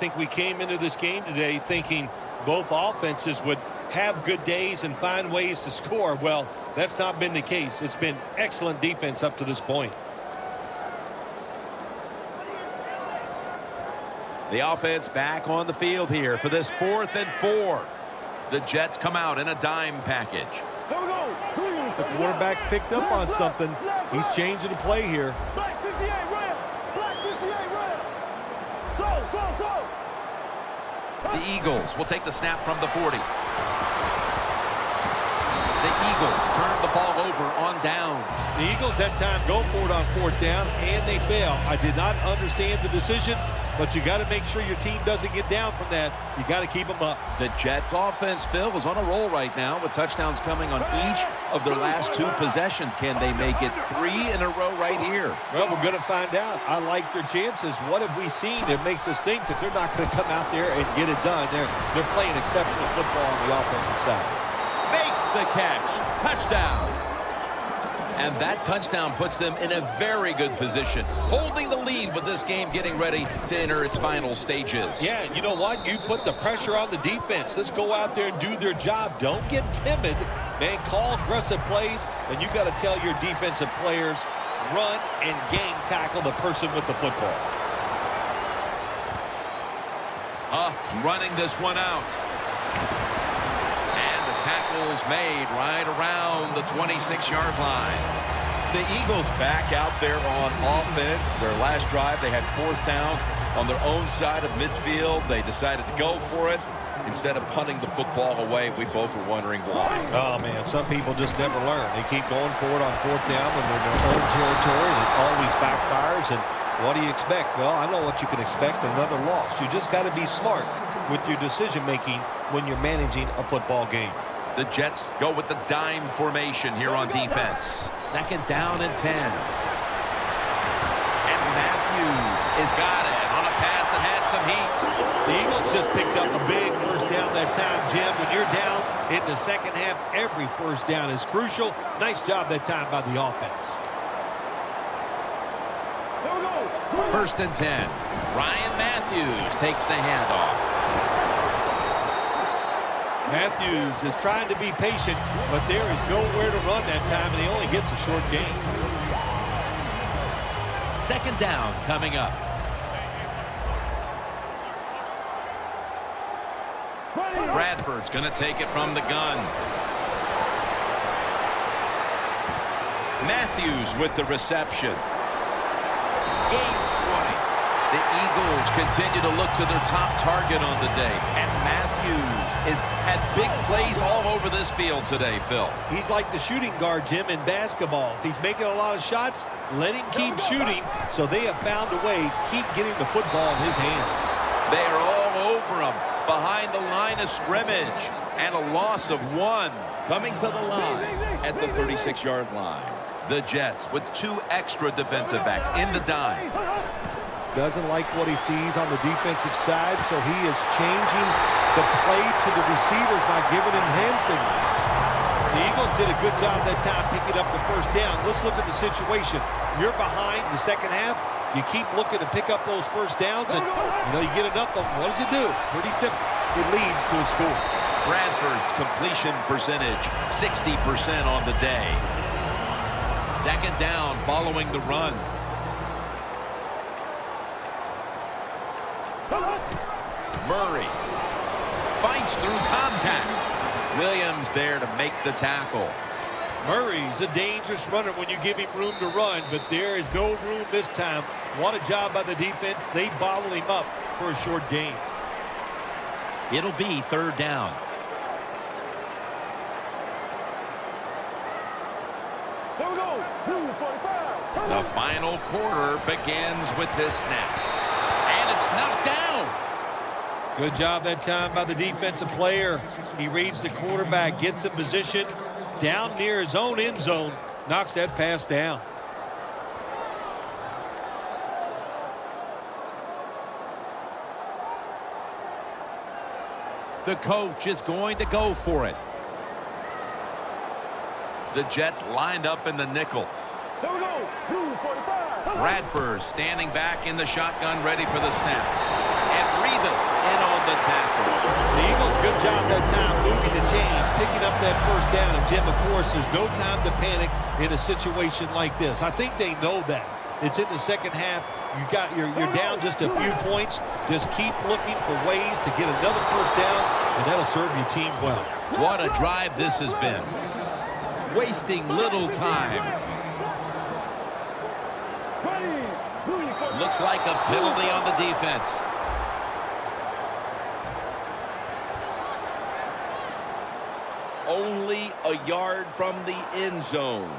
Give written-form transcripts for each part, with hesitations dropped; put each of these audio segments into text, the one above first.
think we came into this game today thinking both offenses would have good days and find ways to score. Well, that's not been the case. It's been excellent defense up to this point. The offense back on the field here for this 4th and 4. The Jets come out in a dime package. The quarterback's picked up on something. He's changing the play here. Black 58 red. Black 58 red. Go. The Eagles will take the snap from the 40. The Eagles turn the ball over on downs. The Eagles that time go for it on 4th down, and they fail. I did not understand the decision, but you got to make sure your team doesn't get down from that. You got to keep them up. The Jets offense, Phil, is on a roll right now with touchdowns coming on each of their last 2 possessions. Can they make it 3 in a row right here? Well, we're going to find out. I like their chances. What have we seen that makes us think that they're not going to come out there and get it done? They're playing exceptional football on the offensive side. Makes the catch. Touchdown. And that touchdown puts them in a very good position, holding the lead with this game getting ready to enter its final stages. Yeah, you know what? You put the pressure on the defense. Let's go out there and do their job. Don't get timid. Man, call aggressive plays, and you got to tell your defensive players, run and gang tackle the person with the football. Huff's running this one out. Tackles made right around the 26-yard line. The Eagles back out there on offense. Their last drive, they had 4th down on their own side of midfield. They decided to go for it instead of punting the football away. We both were wondering why. Oh, man, some people just never learn. They keep going for it on 4th down when they're in their own territory, and it always backfires. And what do you expect? Well, I know what you can expect, another loss. You just got to be smart with your decision-making when you're managing a football game. The Jets go with the dime formation here on defense. 2nd down and 10. And Matthews has got it on a pass that had some heat. The Eagles just picked up a big 1st down that time, Jim. When you're down in the second half, every 1st down is crucial. Nice job that time by the offense. 1st and 10. Ryan Matthews takes the handoff. Matthews is trying to be patient, but there is nowhere to run that time, and he only gets a short gain. 2nd down coming up. Bradford's going to take it from the gun. Matthews with the reception. Gains 20. The Eagles continue to look to their top target on the day, and Matthews has had big plays all over this field today, Phil. He's like the shooting guard, Jim, in basketball. If he's making a lot of shots, let him keep shooting. So they have found a way to keep getting the football in his hands. They are all over him behind the line of scrimmage, and a loss of 1 coming to the line at the 36-yard line. The Jets with 2 extra defensive backs in the dime. Doesn't like what he sees on the defensive side, so he is changing the play to the receivers by giving him hand signals. The Eagles did a good job that time picking up the 1st down. Let's look at the situation. You're behind the second half. You keep looking to pick up those 1st downs, and you get enough of them. What does it do? Pretty simple. It leads to a score. Bradford's completion percentage, 60% on the day. 2nd down following the run. Murray fights through contact. Williams there to make the tackle. Murray's a dangerous runner when you give him room to run, but there is no room this time. What a job by the defense. They bottled him up for a short gain. It'll be 3rd down. Here we go. 45. The final quarter begins with this snap. And it's knocked down. Good job that time by the defensive player. He reads the quarterback, gets in position down near his own end zone, knocks that pass down. The coach is going to go for it. The Jets lined up in the nickel. Here we go. 45. Bradford standing back in the shotgun ready for the snap. And Revis found that time moving the chains, picking up that first down. And, Jim, of course, there's no time to panic in a situation like this. I think they know that. It's in the second half. You're down just a few points. Just keep looking for ways to get another first down, and that'll serve your team well. What a drive this has been. Wasting little time. Looks like a penalty on the defense. Only a yard from the end zone.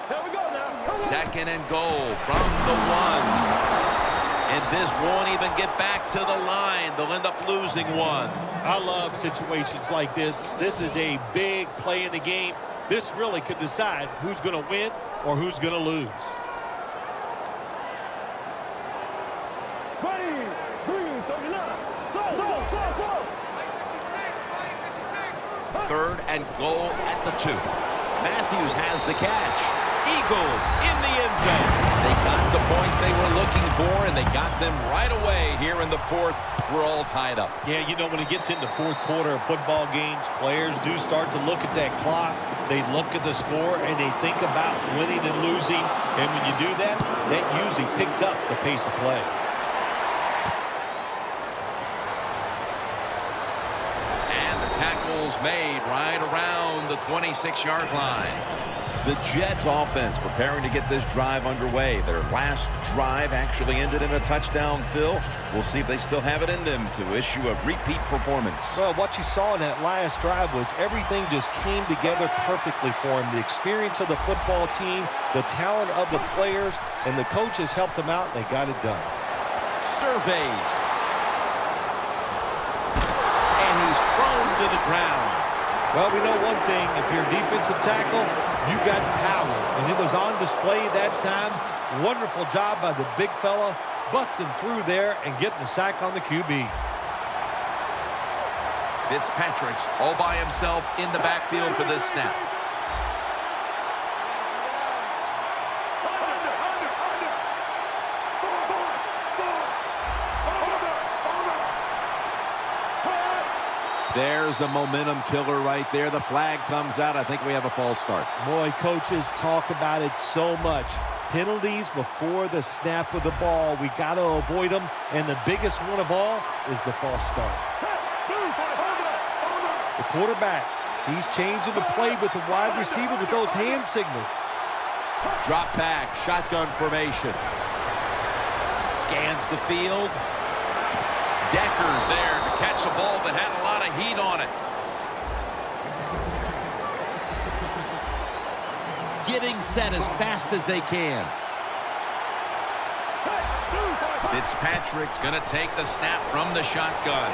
Here we go now. Second and goal from the 1. And this won't even get back to the line. They'll end up losing one. I love situations like this. This is a big play in the game. This really could decide who's going to win or who's going to lose. Ready, green, 39. Go. Third and goal at the 2. Matthews has the catch. Eagles in the end zone. They got the points they were looking for, and they got them right away here in the 4th. We're all tied up. Yeah, you know, when it gets into fourth quarter of football games, players do start to look at that clock. They look at the score, and they think about winning and losing. And when you do that, that usually picks up the pace of play. And the tackle's made right around the 26-yard line. The Jets offense preparing to get this drive underway. Their last drive actually ended in a touchdown, Phil. We'll see if they still have it in them to issue a repeat performance. Well, what you saw in that last drive was everything just came together perfectly for them. The experience of the football team, the talent of the players, and the coaches helped them out, and they got it done. Surveys. And he's thrown to the ground. Well, we know one thing. If you're a defensive tackle, you got power. And it was on display that time. Wonderful job by the big fella, busting through there and getting the sack on the QB. Fitzpatrick's all by himself in the backfield for this snap. There's a momentum killer right there. The flag comes out. I think we have a false start. Boy, coaches talk about it so much. Penalties before the snap of the ball. We got to avoid them. And the biggest one of all is the false start. The quarterback, he's changing the play with the wide receiver with those hand signals. Drop back, shotgun formation. Scans the field. Decker's there to catch a ball that had a lot of heat on it. Getting set as fast as they can. Fitzpatrick's going to take the snap from the shotgun.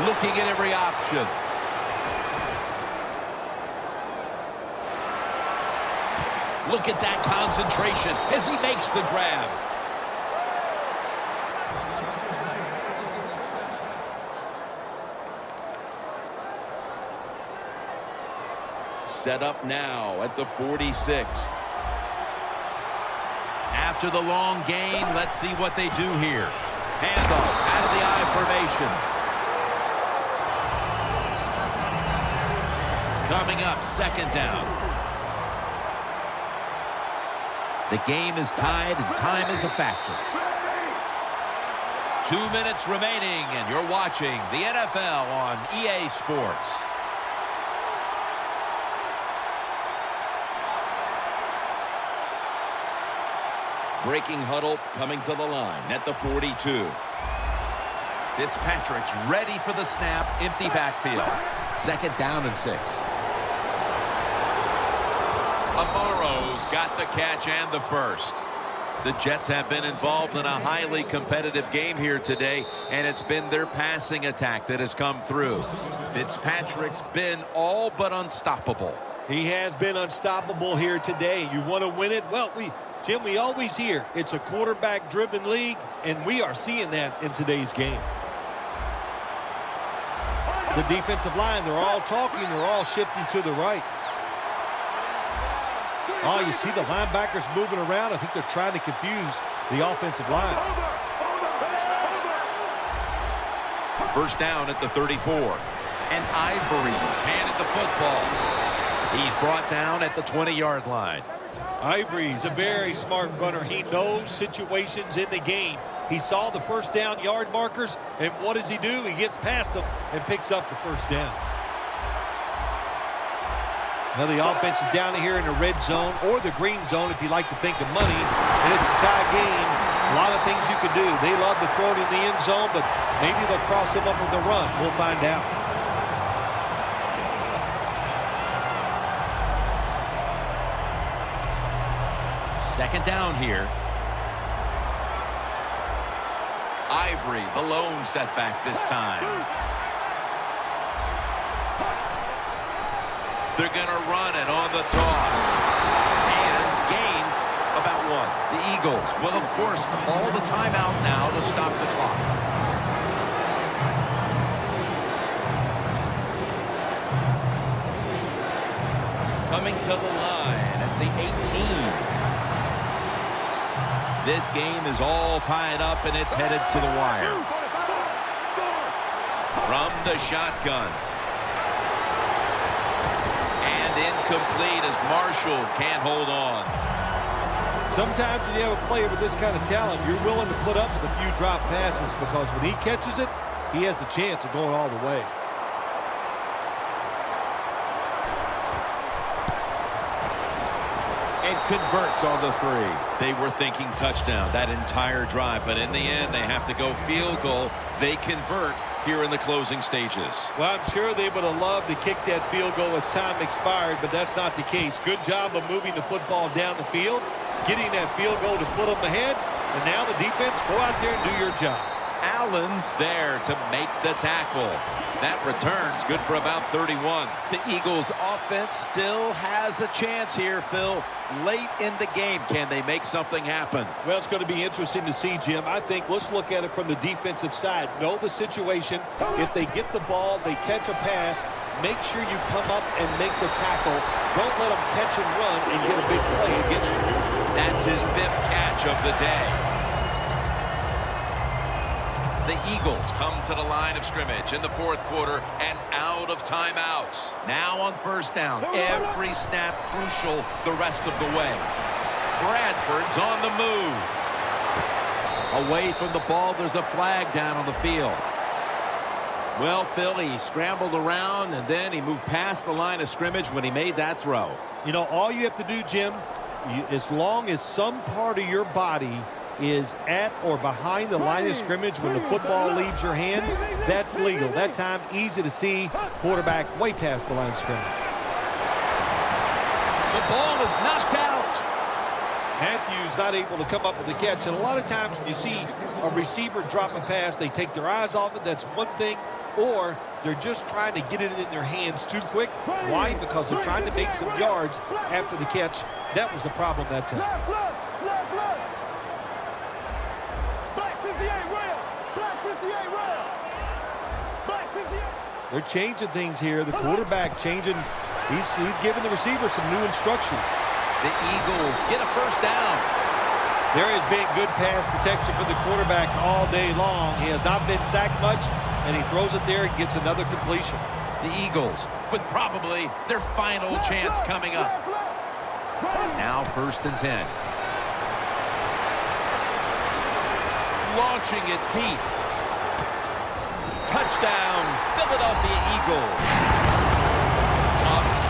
Looking at every option. Look at that concentration as he makes the grab. Set up now at the 46. After the long gain, let's see what they do here. Handoff out of the I formation. Coming up, second down. The game is tied and time is a factor. 2 minutes remaining and you're watching the NFL on EA Sports. Breaking huddle coming to the line at the 42. Fitzpatrick's ready for the snap. Empty backfield. Second down and 6. Amaro's got the catch and the first. The Jets have been involved in a highly competitive game here today, and it's been their passing attack that has come through. Fitzpatrick's been all but unstoppable. He has been unstoppable here today. You want to win it? Well, Jim, we always hear it's a quarterback-driven league, and we are seeing that in today's game. The defensive line, they're all talking, they're all shifting to the right. Oh, you see the linebackers moving around. I think they're trying to confuse the offensive line. First down at the 34. And Ivory's handed the football. He's brought down at the 20-yard line. Ivory's a very smart runner. He knows situations in the game. He saw the first down yard markers, and what does he do? He gets past them and picks up the first down. Now the offense is down here in the red zone or the green zone if you like to think of money, and it's a tie game. A lot of things you can do. They love to throw it in the end zone, but maybe they'll cross him up with a run. We'll find out. Second down here. Ivory, the lone setback this time. They're going to run it on the toss. And gains about 1. The Eagles will, of course, call the timeout now to stop the clock. Coming to the line at the 18. This game is all tied up, and it's headed to the wire. From the shotgun. And incomplete as Marshall can't hold on. Sometimes when you have a player with this kind of talent, you're willing to put up with a few drop passes because when he catches it, he has a chance of going all the way. And converts on the 3. They were thinking touchdown that entire drive, but in the end, they have to go field goal. They convert here in the closing stages. Well, I'm sure they would have loved to kick that field goal as time expired, but that's not the case. Good job of moving the football down the field, getting that field goal to put them ahead, and now the defense, go out there and do your job. Allen's there to make the tackle. That return's good for about 31. The Eagles offense still has a chance here, Phil. Late in the game, can they make something happen? Well, it's going to be interesting to see, Jim. I think let's look at it from the defensive side. Know the situation. If they get the ball, they catch a pass, make sure you come up and make the tackle. Don't let them catch and run and get a big play against you. That's his 5th catch of the day. The Eagles come to the line of scrimmage in the 4th quarter and out of timeouts. Now on first down, every snap crucial the rest of the way. Bradford's on the move. Away from the ball, there's a flag down on the field. Well, Phil, he scrambled around and then he moved past the line of scrimmage when he made that throw. You know, all you have to do, Jim, as long as some part of your body is at or behind the line of scrimmage when the football leaves your hand, that's legal. That time, easy to see. Quarterback way past the line of scrimmage. The ball is knocked out. Matthews not able to come up with the catch. And a lot of times when you see a receiver drop a pass, they take their eyes off it. That's one thing. Or they're just trying to get it in their hands too quick. Why? Because they're trying to make some yards after the catch. That was the problem that time. Left. Black 58 rail. Black 58 rail. Black 58. They're changing things here. The quarterback changing. He's giving the receiver some new instructions. The Eagles get a first down. There has been good pass protection for the quarterback all day long. He has not been sacked much, and he throws it there and gets another completion. The Eagles with probably their final chance coming up. Now 1st and 10. Launching it deep. Touchdown, Philadelphia Eagles.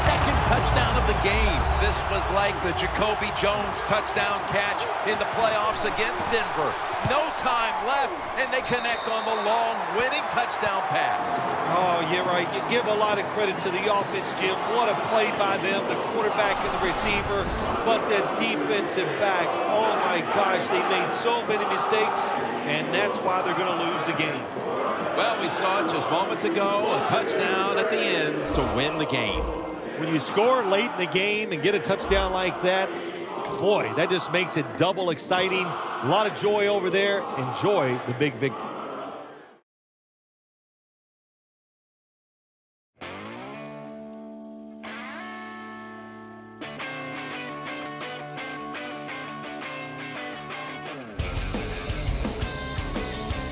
Second touchdown of the game. This was like the Jacoby Jones touchdown catch in the playoffs against Denver. No time left, and they connect on the long winning touchdown pass. Oh, yeah, right. You give a lot of credit to the offense, Jim. What a play by them, the quarterback and the receiver. But the defensive backs, oh my gosh, they made so many mistakes, and that's why they're going to lose the game. Well, we saw it just moments ago, a touchdown at the end to win the game. When you score late in the game and get a touchdown like that, boy, that just makes it double exciting. A lot of joy over there. Enjoy the big victory.